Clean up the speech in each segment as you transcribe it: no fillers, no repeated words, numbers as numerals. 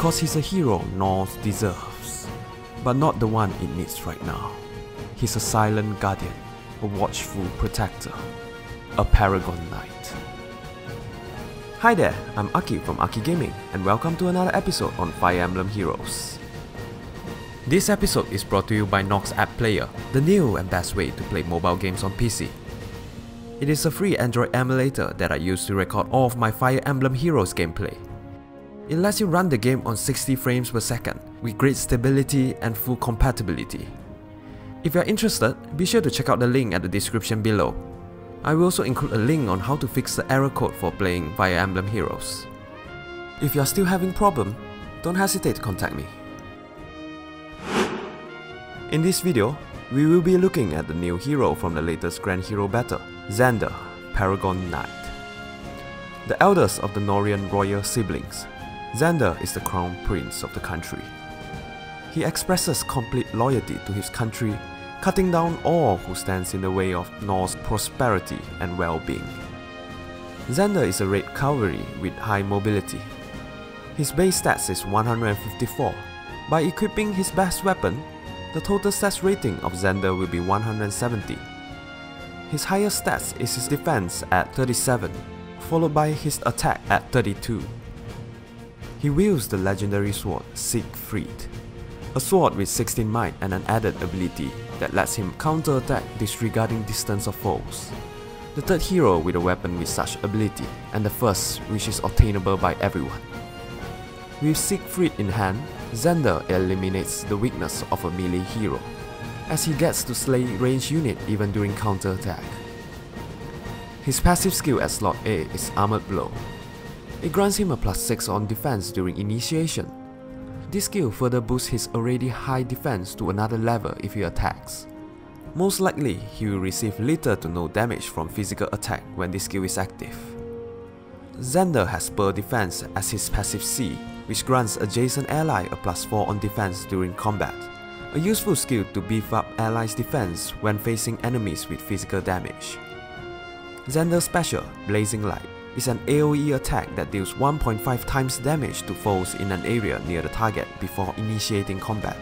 because he's a hero Norse deserves, but not the one it needs right now. He's a silent guardian, a watchful protector, a Paragon Knight. Hi there, I'm Aki from Aki Gaming, and welcome to another episode on Fire Emblem Heroes. This episode is brought to you by Nox App Player, the new and best way to play mobile games on PC. It is a free Android emulator that I use to record all of my Fire Emblem Heroes gameplay. It lets you run the game on 60 frames per second with great stability and full compatibility. If you're interested, be sure to check out the link at the description below. I will also include a link on how to fix the error code for playing Fire Emblem Heroes. If you're still having problem, don't hesitate to contact me. In this video, we will be looking at the new hero from the latest Grand Hero Battle, Xander, Paragon Knight. The eldest of the Norian royal siblings, Xander is the crown prince of the country. He expresses complete loyalty to his country, cutting down all who stands in the way of Norse prosperity and well-being. Xander is a raid cavalry with high mobility. His base stats is 154. By equipping his best weapon, the total stats rating of Xander will be 170. His highest stats is his defense at 37, followed by his attack at 32. He wields the legendary sword Siegfried, a sword with 16 might and an added ability that lets him counter-attack disregarding distance of foes. The third hero with a weapon with such ability, and the first which is obtainable by everyone. With Siegfried in hand, Xander eliminates the weakness of a melee hero, as he gets to slay ranged unit even during counter-attack. His passive skill at slot A is Armored Blow. It grants him a +6 on defense during initiation. This skill further boosts his already high defense to another level if he attacks. Most likely, he will receive little to no damage from physical attack when this skill is active. Xander has Spur Defense as his passive C, which grants adjacent ally a +4 on defense during combat, a useful skill to beef up allies' defense when facing enemies with physical damage. Xander's special, Blazing Light, is an AoE attack that deals 1.5 times damage to foes in an area near the target before initiating combat.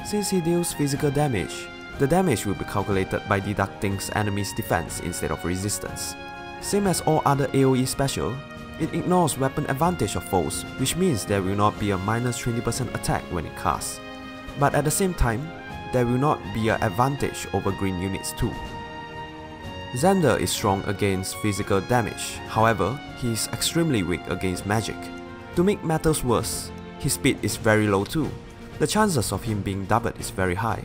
Since he deals physical damage, the damage will be calculated by deducting enemy's defense instead of resistance. Same as all other AoE special, it ignores weapon advantage of foes, which means there will not be a -20% attack when it casts. But at the same time, there will not be an advantage over green units too. Xander is strong against physical damage, however, he is extremely weak against magic. To make matters worse, his speed is very low too. The chances of him being doubled is very high,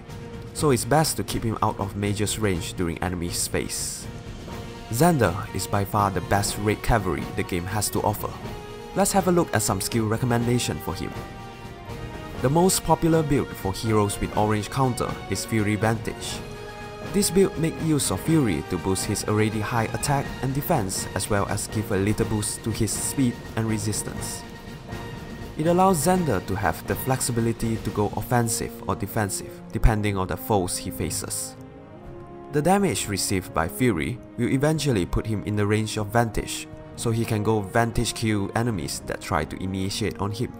so it's best to keep him out of Mage's range during enemy space. Xander is by far the best raid cavalry the game has to offer. Let's have a look at some skill recommendation for him. The most popular build for heroes with orange counter is Fury Vantage. This build makes use of Fury to boost his already high attack and defense, as well as give a little boost to his speed and resistance. It allows Xander to have the flexibility to go offensive or defensive depending on the foes he faces. The damage received by Fury will eventually put him in the range of Vantage, so he can go Vantage kill enemies that try to initiate on him.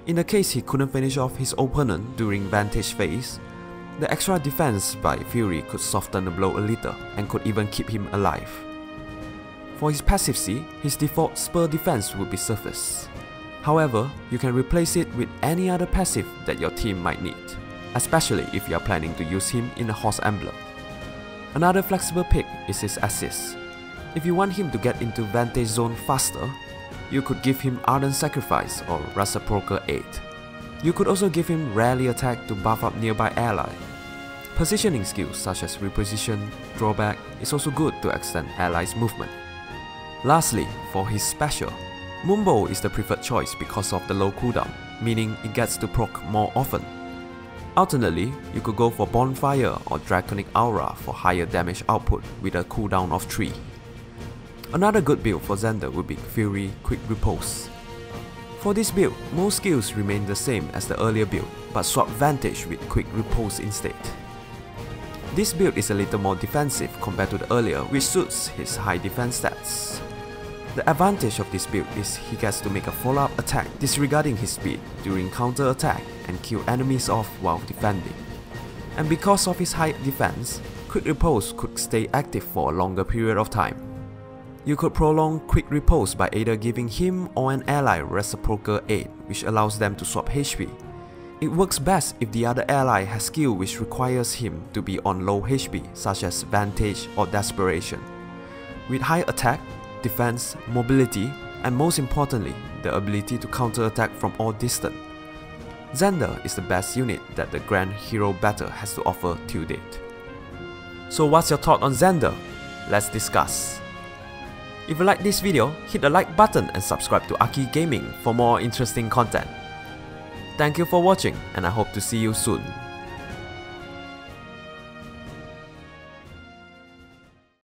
In the case he couldn't finish off his opponent during Vantage phase, the extra defense by Fury could soften the blow a little and could even keep him alive. For his passive C, his default Spur Defense would be Surface. However, you can replace it with any other passive that your team might need, especially if you are planning to use him in a Horse Emblem. Another flexible pick is his Assist. If you want him to get into Vantage Zone faster, you could give him Ardent Sacrifice or Reciprocal Aid. You could also give him Rally Attack to buff up nearby ally. Positioning skills such as Reposition, Drawback is also good to extend allies' movement. Lastly, for his special, Moonbow is the preferred choice because of the low cooldown, meaning it gets to proc more often. Alternately, you could go for Bonfire or Draconic Aura for higher damage output with a cooldown of 3. Another good build for Xander would be Fury Quick Repose. For this build, most skills remain the same as the earlier build, but swap Vantage with Quick Repose instead. This build is a little more defensive compared to the earlier, which suits his high defense stats. The advantage of this build is he gets to make a follow-up attack disregarding his speed during counter attack and kill enemies off while defending. And because of his high defense, Quick Repose could stay active for a longer period of time. You could prolong Quick Repose by either giving him or an ally reciprocal aid, which allows them to swap HP. It works best if the other ally has skill which requires him to be on low HP, such as Vantage or Desperation. With high attack, defense, mobility, and most importantly, the ability to counter-attack from all distance, Xander is the best unit that the Grand Hero Battle has to offer till date. So what's your thought on Xander? Let's discuss. If you like this video, hit the like button and subscribe to Aki Gaming for more interesting content. Thank you for watching and I hope to see you soon.